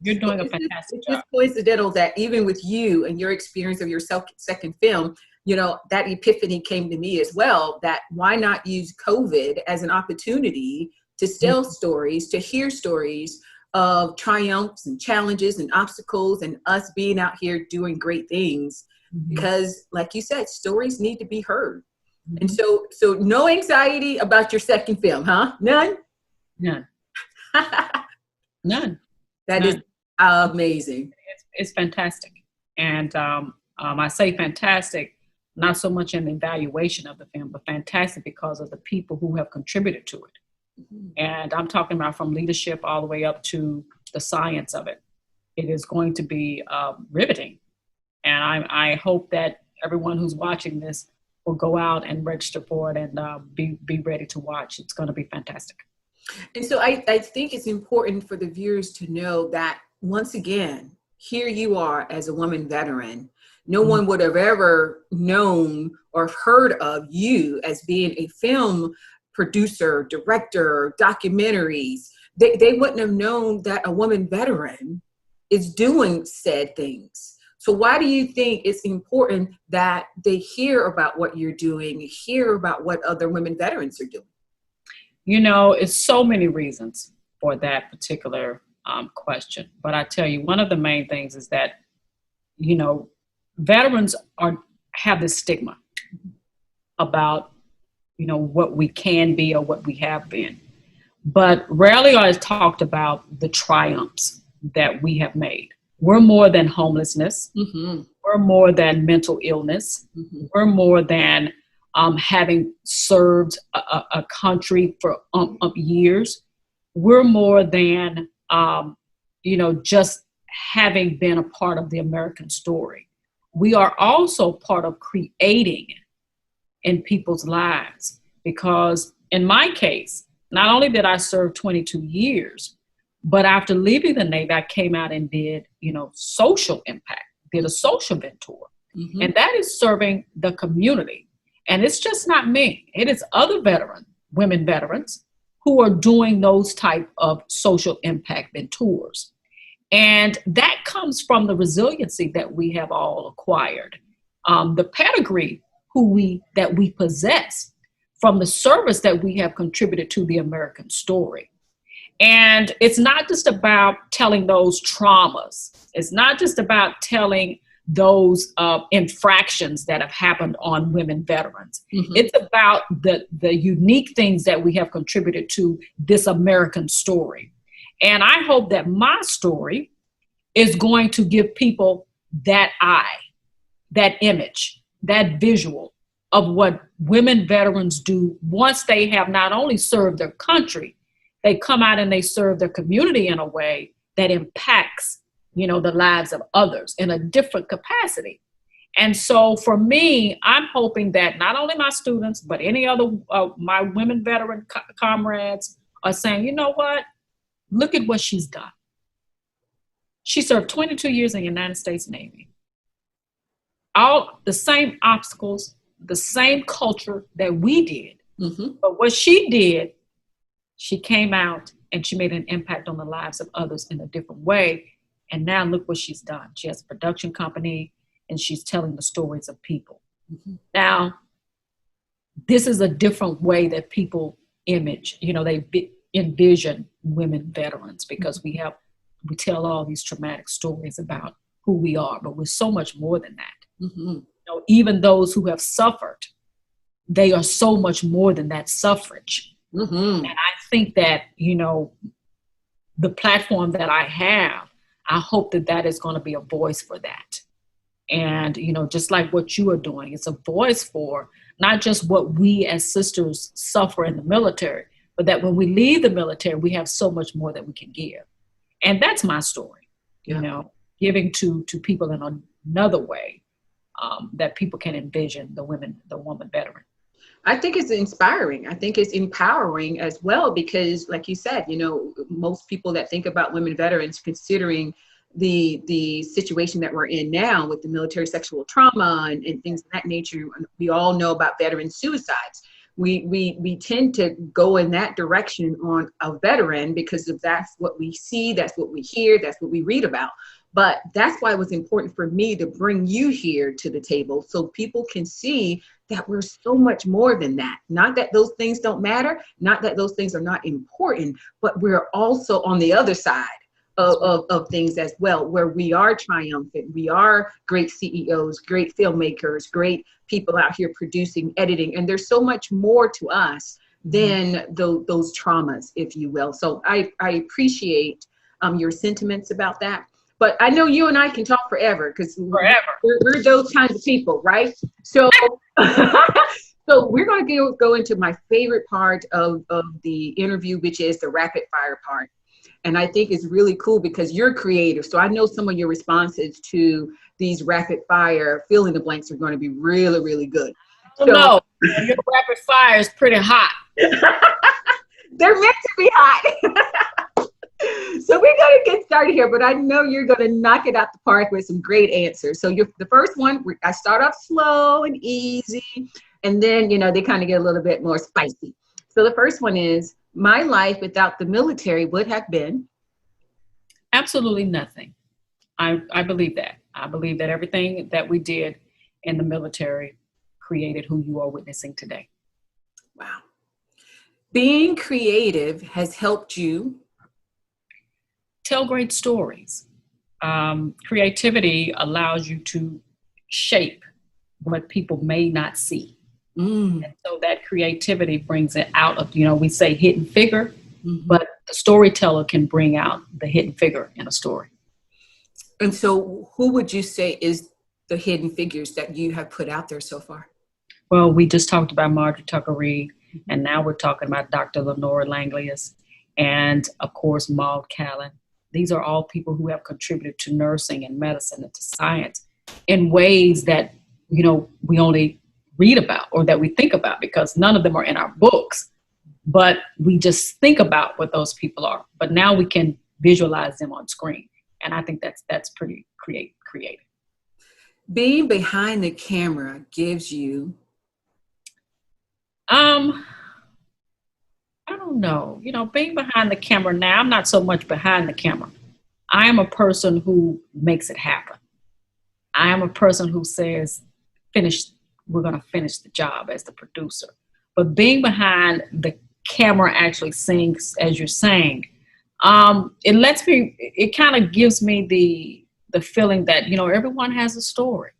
B: You're doing a fantastic job.
C: It's just coincidental that even with you and your experience of your second film, that epiphany came to me as well, that why not use COVID as an opportunity to tell stories, to hear stories of triumphs and challenges and obstacles, and us being out here doing great things. Because like you said, stories need to be heard. And so no anxiety about your second film, huh? None?
B: None. None.
C: That is amazing.
B: It's fantastic. And I say fantastic, not so much in the evaluation of the film, but fantastic because of the people who have contributed to it. And I'm talking about from leadership all the way up to the science of it. It is going to be riveting. And I hope that everyone who's watching this will go out and register for it and be ready to watch. It's going to be fantastic.
C: And so I think it's important for the viewers to know that, once again, here you are as a woman veteran. No one would have ever known or heard of you as being a film producer, director, documentaries. They wouldn't have known that a woman veteran is doing said things. So why do you think it's important that they hear about what you're doing, hear about what other women veterans are doing?
B: It's so many reasons for that particular question. But I tell you, one of the main things is that, veterans have this stigma about, what we can be or what we have been. But rarely are talked about the triumphs that we have made. We're more than homelessness. We're more than mental illness. We're more than having served a country for years. We're more than, just having been a part of the American story. We are also part of creating in people's lives, because in my case, not only did I serve 22 years, but after leaving the Navy, I came out and did, social impact, did a social mentor. And that is serving the community. And it's just not me. It is other women veterans who are doing those type of social impact mentors. And that comes from the resiliency that we have all acquired, the pedigree that we possess from the service that we have contributed to the American story. And it's not just about telling those traumas. It's not just about telling those infractions that have happened on women veterans. It's about the unique things that we have contributed to this American story. And I hope that my story is going to give people that eye, that image, that visual of what women veterans do once they have not only served their country, they come out and they serve their community in a way that impacts, the lives of others in a different capacity. And so for me, I'm hoping that not only my students, but any other my women veteran comrades are saying, you know what, look at what she's done. She served 22 years in the United States Navy. All the same obstacles, the same culture that we did. But what she did, she came out and she made an impact on the lives of others in a different way. And now look what she's done. She has a production company and she's telling the stories of people. Now, this is a different way that people image, they envision women veterans, because we tell all these traumatic stories about who we are, but we're so much more than that. Even those who have suffered, they are so much more than that suffrage. And I think that, the platform that I have, I hope that is going to be a voice for that. And, just like what you are doing, it's a voice for not just what we as sisters suffer in the military, but that when we leave the military, we have so much more that we can give. And that's my story, giving to people in another way that people can envision the woman veteran.
C: I think it's inspiring. I think it's empowering as well, because like you said, you know, most people that think about women veterans, considering the situation that we're in now with the military sexual trauma and things of that nature, we all know about veteran suicides. We tend to go in that direction on a veteran because of that's what we see, that's what we hear, that's what we read about. But that's why it was important for me to bring you here to the table so people can see that we're so much more than that. Not that those things don't matter, not that those things are not important, but we're also on the other side of things as well, where we are triumphant. We are great CEOs, great filmmakers, great people out here producing, editing, and there's so much more to us than those traumas, if you will. So I appreciate your sentiments about that. But I know you and I can talk forever because we're those kinds of people, right? So, so we're going to go into my favorite part of the interview, which is the rapid fire part. And I think it's really cool because you're creative. So I know some of your responses to these rapid fire fill in the blanks are going to be really, really good.
B: No, your rapid fire is pretty hot.
C: They're meant to be hot. So we're going to get started here, but I know you're going to knock it out the park with some great answers. So the first one, I start off slow and easy, and then, you know, they kind of get a little bit more spicy. So the first one is, my life without the military would have been?
B: Absolutely nothing. I believe that. I believe that everything that we did in the military created who you are witnessing today.
C: Wow. Being creative has helped you
B: tell great stories. Creativity allows you to shape what people may not see. And so that creativity brings it out of, you know, we say hidden figure, but the storyteller can bring out the hidden figure in a story.
C: And so who would you say is the hidden figures that you have put out there so far?
B: Well, we just talked about Marjorie Tucker Reed, and now we're talking about Dr. Lenora Langlius, and of course, Maud Callan. These are all people who have contributed to nursing and medicine and to science in ways that, you know, we only read about or that we think about, because none of them are in our books, but we just think about what those people are. But now we can visualize them on screen. And I think that's pretty creative.
C: Being behind the camera gives you?
B: I don't know. You know, being behind the camera now, I'm not so much behind the camera. I am a person who makes it happen. I am a person who says, we're going to finish the job as the producer. But being behind the camera actually sings, as you're saying, it kind of gives me the feeling that, you know, everyone has a story.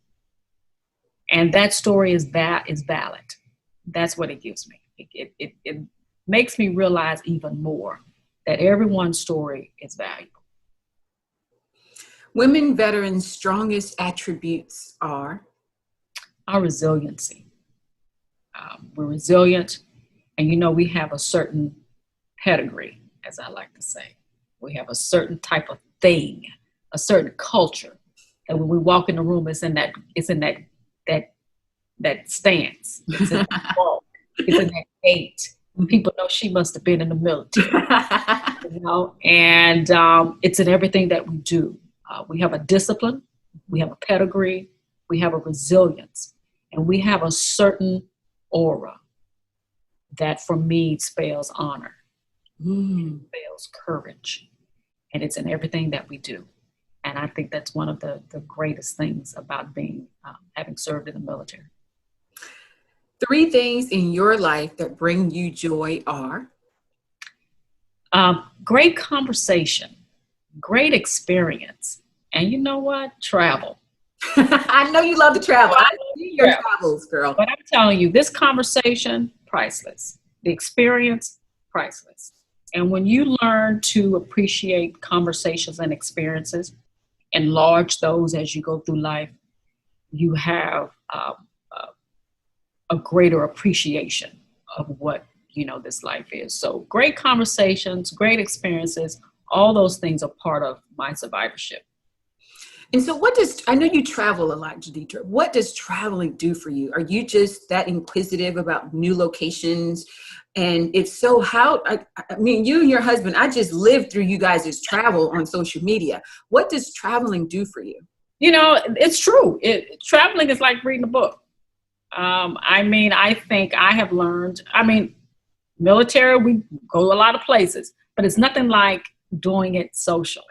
B: And that story is valid. That's what it gives me. It makes me realize even more that everyone's story is valuable.
C: Women veterans' strongest attributes are?
B: Our resiliency. We're resilient, and, you know, we have a certain pedigree, as I like to say. We have a certain type of thing, a certain culture, and when we walk in the room, it's in that stance, it's in that walk, it's in that gait. People know she must have been in the military, you know, and it's in everything that we do. We have a discipline, we have a pedigree, we have a resilience, and we have a certain aura that for me spells honor, spells courage, and it's in everything that we do. And I think that's one of the greatest things about having served in the military.
C: 3 things in your life that bring you joy are?
B: Great conversation, great experience, and you know what? Travel.
C: I know you love to travel. I see your travels, girl.
B: But I'm telling you, this conversation, priceless. The experience, priceless. And when you learn to appreciate conversations and experiences, enlarge those as you go through life, you have a greater appreciation of what, you know, this life is. So great conversations, great experiences, all those things are part of my survivorship.
C: And so I know you travel a lot, Denetra. What does traveling do for you? Are you just that inquisitive about new locations? And if so, I mean, you and your husband, I just lived through you guys' travel on social media. What does traveling do for you?
B: You know, it's true. Traveling is like reading a book. I think I have learned, military, we go a lot of places, but it's nothing like doing it socially.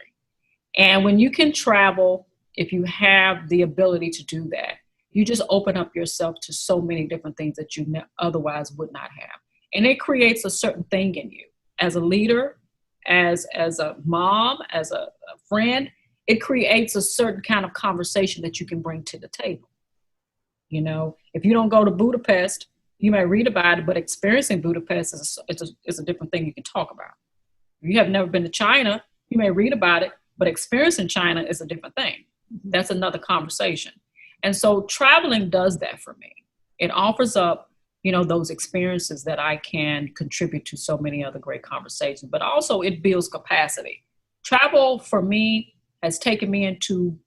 B: And when you can travel, if you have the ability to do that, you just open up yourself to so many different things that you otherwise would not have. And it creates a certain thing in you as a leader, as a mom, as a friend. It creates a certain kind of conversation that you can bring to the table. You know, if you don't go to Budapest, you may read about it, but experiencing Budapest is a different thing you can talk about. If you have never been to China, you may read about it, but experiencing China is a different thing. That's another conversation. And so traveling does that for me. It offers up, those experiences that I can contribute to so many other great conversations, but also it builds capacity. Travel for me has taken me into,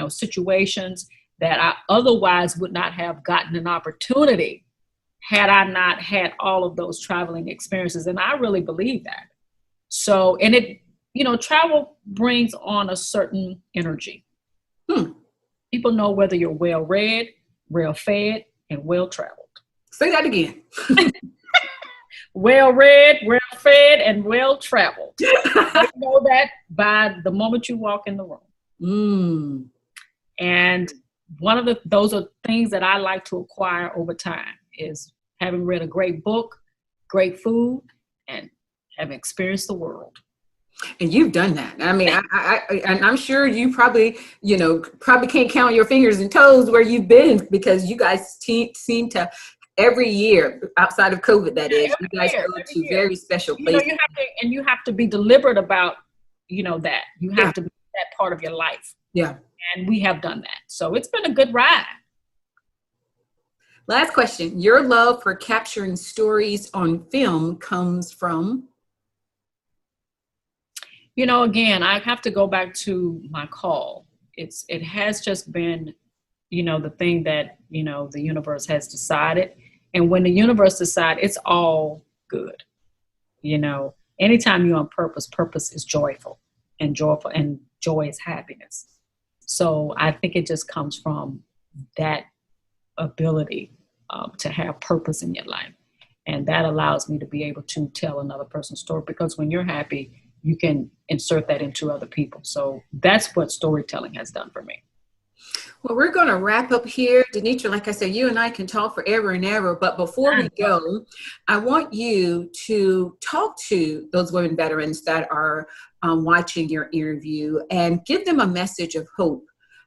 B: situations that I otherwise would not have gotten an opportunity had I not had all of those traveling experiences. And I really believe that. So, and it, travel brings on a certain energy. People know whether you're well-read, well-fed, and well-traveled.
C: Say that again.
B: Well-read, well-fed, and well-traveled. You know that by the moment you walk in the room. And those are things that I like to acquire over time, is having read a great book, great food, and having experienced the world.
C: And you've done that. I mean, and I'm sure you probably can't count your fingers and toes where you've been, because you guys seem to every year, outside of COVID, that is, you guys go to very special places.
B: You have to be deliberate about, that. You have to be that part of your life.
C: Yeah.
B: And we have done that. So it's been a good ride.
C: Last question. Your love for capturing stories on film comes from?
B: Again, I have to go back to my call. It has just been, the thing that, the universe has decided. And when the universe decides, it's all good. Anytime you're on purpose is joyful, and joy is happiness. So I think it just comes from that ability to have purpose in your life. And that allows me to be able to tell another person's story, because when you're happy, you can insert that into other people. So that's what storytelling has done for me.
C: Well, we're going to wrap up here. Denetra, like I said, you and I can talk forever and ever. But before we go, I want you to talk to those women veterans that are watching your interview and give them a message of hope,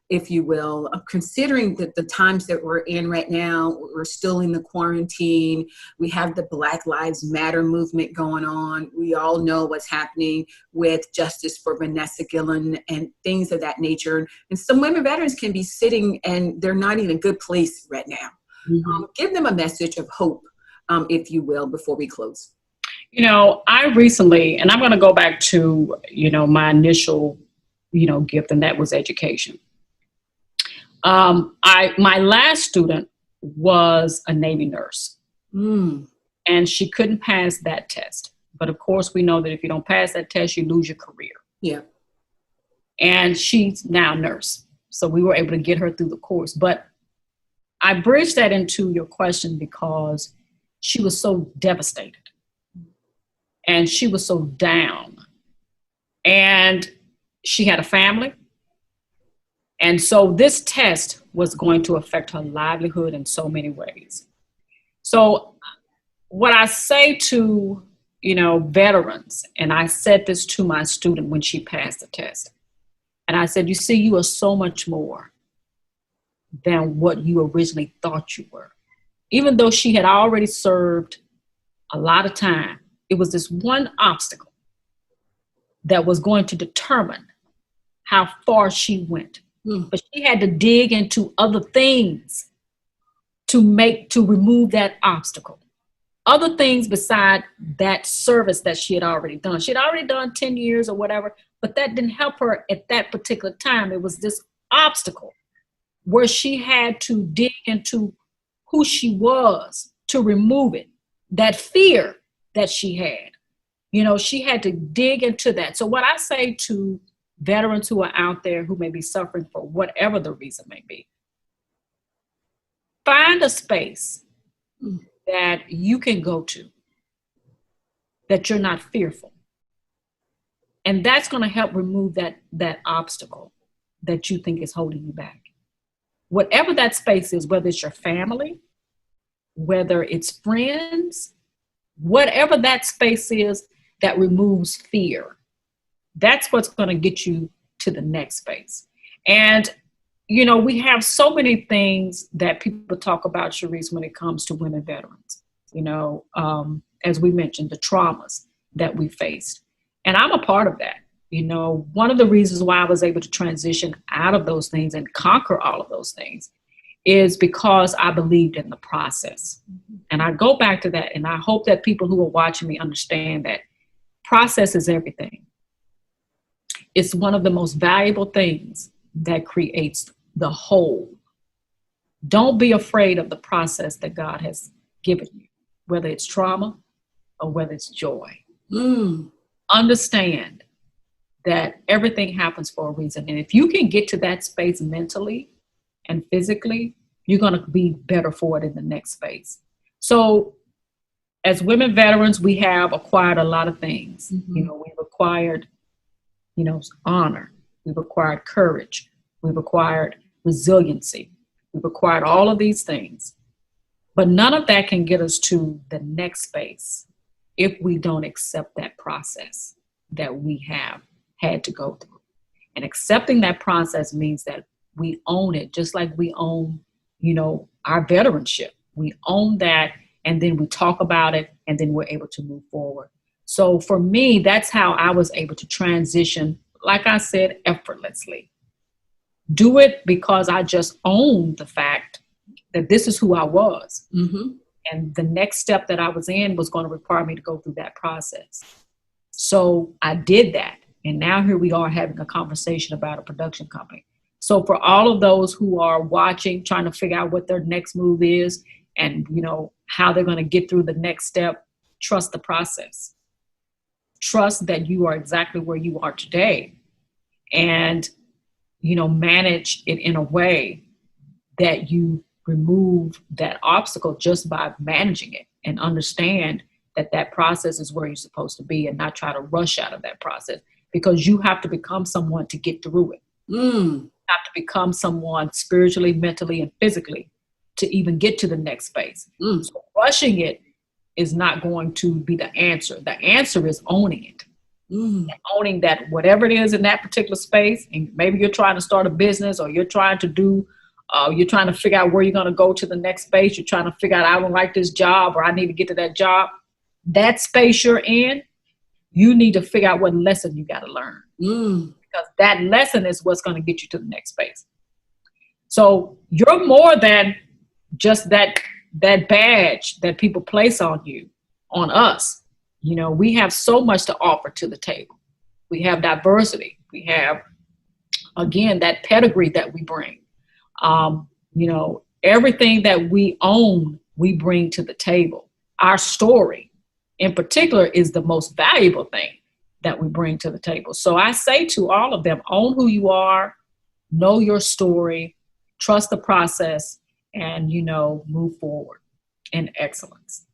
C: if you will, considering the times that we're in right now. We're still in the quarantine. We have the Black Lives Matter movement going on. We all know what's happening with justice for Vanessa Gillen and things of that nature. And some women veterans can be sitting and they're not in a good place right now. Give them a message of hope, if you will, before we close.
B: I recently, and I'm going to go back to, my initial, gift, and that was education. My last student was a Navy nurse, and she couldn't pass that test. But of course, we know that if you don't pass that test, you lose your career.
C: Yeah.
B: And she's now a nurse. So we were able to get her through the course. But I bridged that into your question because she was so devastated and she was so down, and she had a family. And so this test was going to affect her livelihood in so many ways. So what I say to, veterans, and I said this to my student when she passed the test, and I said, you see, you are so much more than what you originally thought you were. Even though she had already served a lot of time, it was this one obstacle that was going to determine how far she went. But she had to dig into other things to remove that obstacle. other things beside that service that she had already done. She had already done 10 years or whatever, but that didn't help her at that particular time. It was this obstacle where she had to dig into who she was to remove it. That fear that she had, she had to dig into that. So what I say to veterans who are out there who may be suffering for whatever the reason may be, find a space that you can go to, that you're not fearful. And that's going to help remove that obstacle that you think is holding you back. Whatever that space is, whether it's your family, whether it's friends, whatever that space is that removes fear, that's what's going to get you to the next space. And, we have so many things that people talk about, Sharice, when it comes to women veterans, as we mentioned, the traumas that we faced. And I'm a part of that. One of the reasons why I was able to transition out of those things and conquer all of those things is because I believed in the process. And I go back to that, and I hope that people who are watching me understand that process is everything. It's one of the most valuable things that creates the whole. Don't be afraid of the process that God has given you, whether it's trauma or whether it's joy. Understand that everything happens for a reason. And if you can get to that space mentally and physically, you're going to be better for it in the next phase. So as women veterans, we have acquired a lot of things. We've acquired, honor. We've acquired courage. We've acquired resiliency. We've acquired all of these things. But none of that can get us to the next space if we don't accept that process that we have had to go through. And accepting that process means that we own it, just like we own, our veteranship. We own that, and then we talk about it, and then we're able to move forward. So for me, that's how I was able to transition, like I said, effortlessly. Do it because I just owned the fact that this is who I was. And the next step that I was in was going to require me to go through that process. So I did that. And now here we are having a conversation about a production company. So for all of those who are watching, trying to figure out what their next move is and, how they're going to get through the next step, trust the process. Trust that you are exactly where you are today. And, manage it in a way that you remove that obstacle just by managing it, and understand that process is where you're supposed to be, and not try to rush out of that process, because you have to become someone to get through it. You have to become someone spiritually, mentally, and physically to even get to the next phase. So rushing it is not going to be the answer. The answer is owning it. And owning that whatever it is in that particular space, and maybe you're trying to start a business, or you're trying to figure out where you're going to go to the next space. You're trying to figure out, I don't like this job, or I need to get to that job. That space you're in, you need to figure out what lesson you got to learn. Because that lesson is what's going to get you to the next space. So you're more than just that badge that people place on you, on us. We have so much to offer to the table. We have diversity. We have, again, that pedigree that we bring. Everything that we own, we bring to the table. Our story, in particular, is the most valuable thing that we bring to the table. So I say to all of them, own who you are, know your story, trust the process, and, move forward in excellence.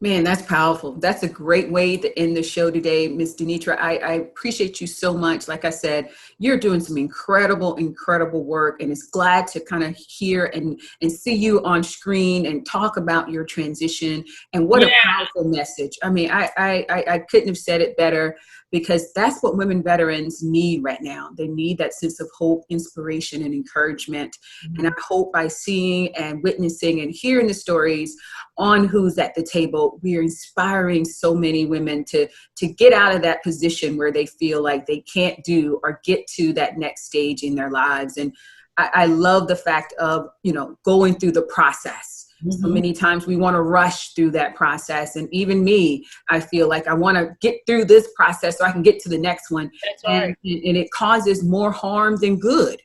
C: Man, that's powerful. That's a great way to end the show today, Ms. Denetra. I appreciate you so much. Like I said, you're doing some incredible work, and it's glad to kind of hear and see you on screen and talk about your transition. And what a powerful message. I mean, I couldn't have said it better, because that's what women veterans need right now. They need that sense of hope, inspiration, and encouragement. And I hope by seeing and witnessing and hearing the stories on Who's at the Table, we are inspiring so many women to get out of that position where they feel like they can't do or get to that next stage in their lives. And I love the fact of, going through the process. So many times we want to rush through that process. And even me, I feel like I want to get through this process so I can get to the next one.
B: That's right.
C: And it causes more harm than good,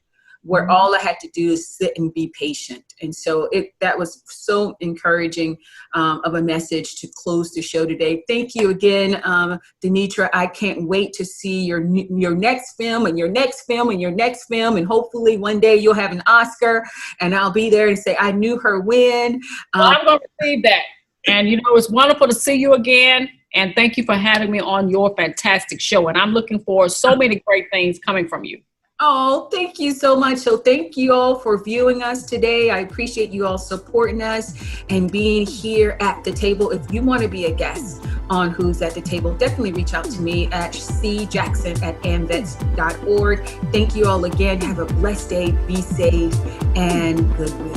C: where all I had to do is sit and be patient. And so that was so encouraging of a message to close the show today. Thank you again, Denetra. I can't wait to see your next film and your next film and your next film. And hopefully one day you'll have an Oscar and I'll be there and say, I knew her when.
B: Well, I'm going to receive that. And, it's wonderful to see you again. And thank you for having me on your fantastic show. And I'm looking for so many great things coming from you.
C: Oh, thank you so much. So thank you all for viewing us today. I appreciate you all supporting us and being here at the table. If you want to be a guest on Who's at the Table, definitely reach out to me at cjackson@amvets.org. Thank you all again. Have a blessed day. Be safe and goodwill.